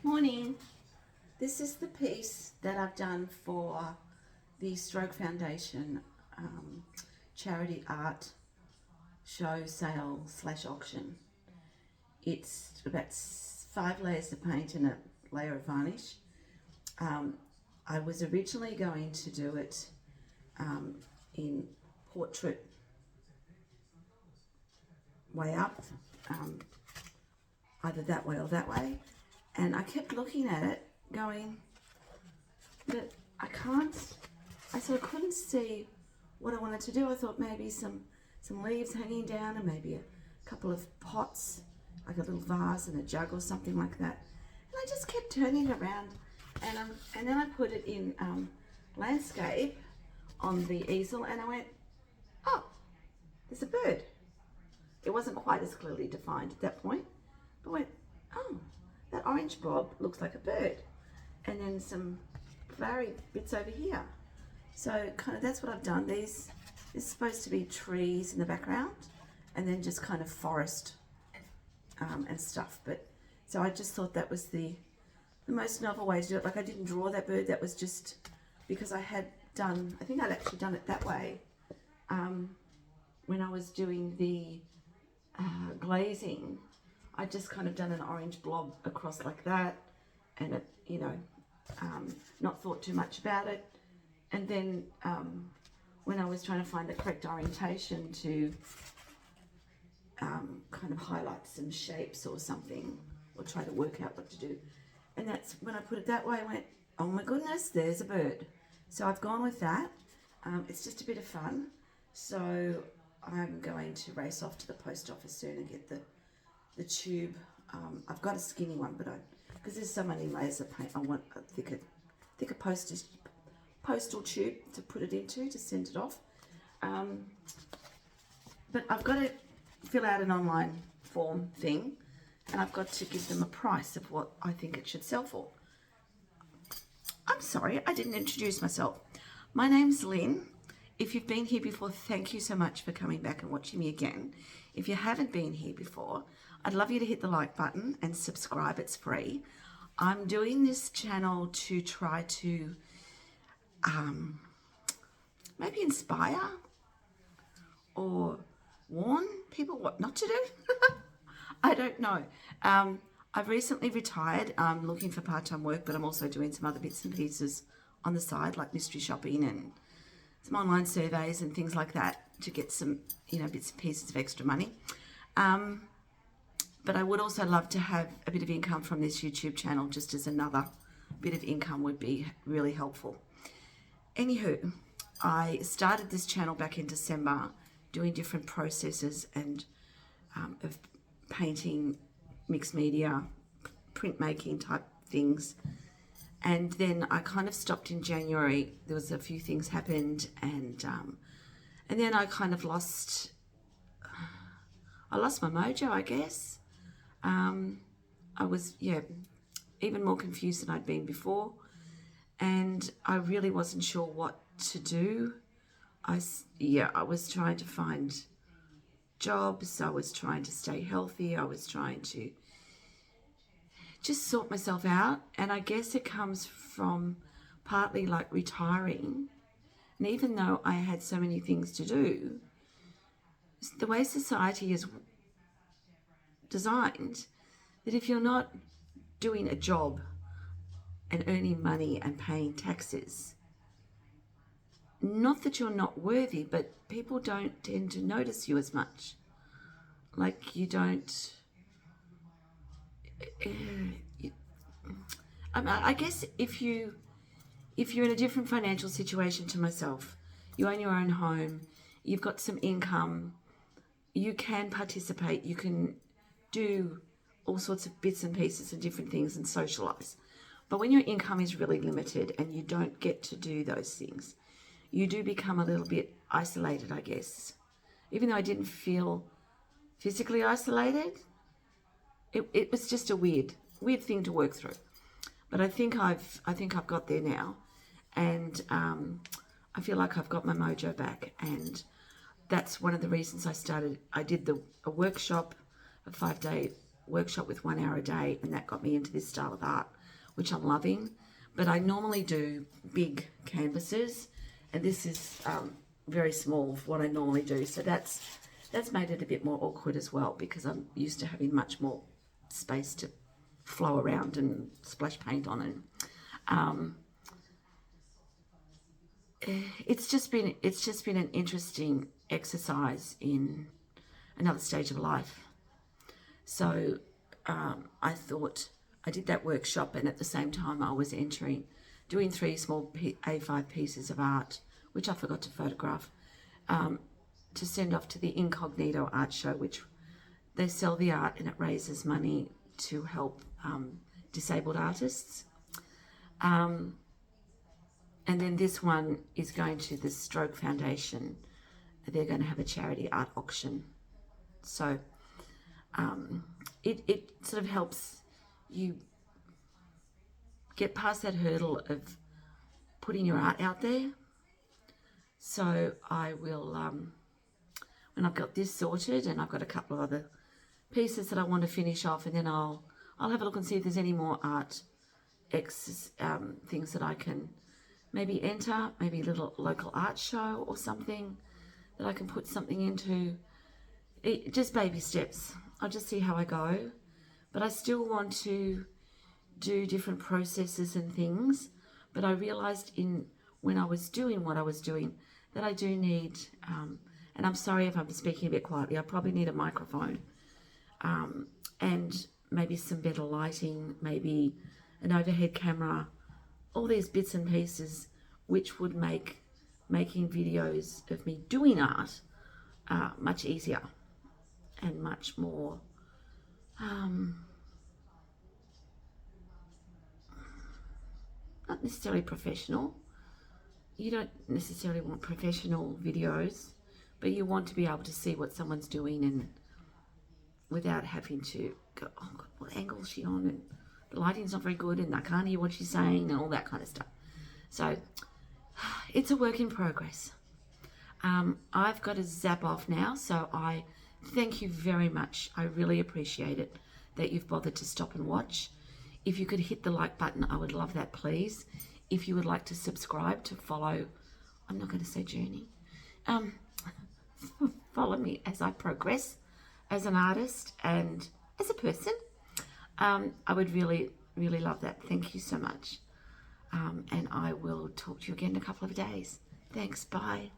Morning. This is the piece that I've done for the Stroke Foundation charity art show sale / auction. It's about 5 layers of paint and a layer of varnish. I was originally going to do it in portrait way up, either that way or that way, and I kept looking at it going, but I sort of couldn't see what I wanted to do. I thought maybe some leaves hanging down and maybe a couple of pots, like a little vase and a jug or something like that. And I just kept turning it around, and then I put it in landscape on the easel, and I went, oh, there's a bird. It wasn't quite as clearly defined at that point, but I went, oh, that orange blob looks like a bird. And then some flowery bits over here. So kind of that's what I've done. This is supposed to be trees in the background, and then just kind of forest and stuff. But so I just thought that was the most novel way to do it. Like, I didn't draw that bird. That was just because I think I'd actually done it that way when I was doing the glazing. I just kind of done an orange blob across like that, and it, not thought too much about it. And then when I was trying to find the correct orientation to kind of highlight some shapes or something, or try to work out what to do, and that's when I put it that way, I went, oh my goodness, there's a bird. So I've gone with that. It's just a bit of fun. So I'm going to race off to the post office soon and get the tube. I've got a skinny one, but because there's so many layers of paint, I want a thicker postal tube to put it into to send it off. But I've got to fill out an online form thing, and I've got to give them a price of what I think it should sell for. I'm sorry, I didn't introduce myself. My name's Lynn. If you've been here before, thank you so much for coming back and watching me again. If you haven't been here before, I'd love you to hit the like button and subscribe. It's free. I'm doing this channel to try to maybe inspire or warn people what not to do. I don't know. I've recently retired. I'm looking for part-time work, but I'm also doing some other bits and pieces on the side, like mystery shopping and some online surveys and things like that, to get some, bits and pieces of extra money. But I would also love to have a bit of income from this YouTube channel, just as another bit of income would be really helpful. Anywho, I started this channel back in December, doing different processes and of painting, mixed media, printmaking type things. And then I kind of stopped in January. There was a few things happened, and then I kind of lost my mojo, I guess. I was, even more confused than I'd been before, and I really wasn't sure what to do. I was trying to find jobs. I was trying to stay healthy. I was trying to just sort myself out, and I guess it comes from partly like retiring. And even though I had so many things to do, the way society is designed, that if you're not doing a job and earning money and paying taxes, not that you're not worthy, but people don't tend to notice you as much. Like, you don't... I guess if you're in a different financial situation to myself, you own your own home, you've got some income, you can participate, you can do all sorts of bits and pieces and different things and socialize. But when your income is really limited and you don't get to do those things, you do become a little bit isolated, I guess. Even though I didn't feel physically isolated, it was just a weird thing to work through. But I think I've got there now, and I feel like I've got my mojo back, and that's one of the reasons I did a workshop, a 5-day workshop with 1 hour a day, and that got me into this style of art, which I'm loving. But I normally do big canvases, and this is very small for what I normally do. So that's made it a bit more awkward as well, because I'm used to having much more space to flow around and splash paint on. And it's just been an interesting exercise in another stage of life. So I thought I did that workshop, and at the same time I was doing 3 small A5 pieces of art, which I forgot to photograph, to send off to the Incognito art show, which they sell the art and it raises money to help disabled artists. And then this one is going to the Stroke Foundation. They're going to have a charity art auction. So it sort of helps you get past that hurdle of putting your art out there. So I will, when I've got this sorted, and I've got a couple of other pieces that I want to finish off, and then I'll have a look and see if there's any more art things that I can maybe enter, maybe a little local art show or something that I can put something into. Just baby steps. I'll just see how I go. But I still want to do different processes and things. But I realized when I was doing what I was doing that I do need, and I'm sorry if I'm speaking a bit quietly, I probably need a microphone, and maybe some better lighting, maybe an overhead camera, all these bits and pieces which would make making videos of me doing art much easier and much more not necessarily professional. You don't necessarily want professional videos, but you want to be able to see what someone's doing, and without having to go, oh God, what angle is she on, and the lighting's not very good, and I can't hear what she's saying, and all that kind of stuff. So it's a work in progress. I've got to zap off now, so I thank you very much. I really appreciate it that you've bothered to stop and watch. If you could hit the like button, I would love that, please. If you would like to subscribe to follow, I'm not going to say journey, follow me as I progress as an artist and as a person. I would really, really love that. Thank you so much. And I will talk to you again in a couple of days. Thanks. Bye.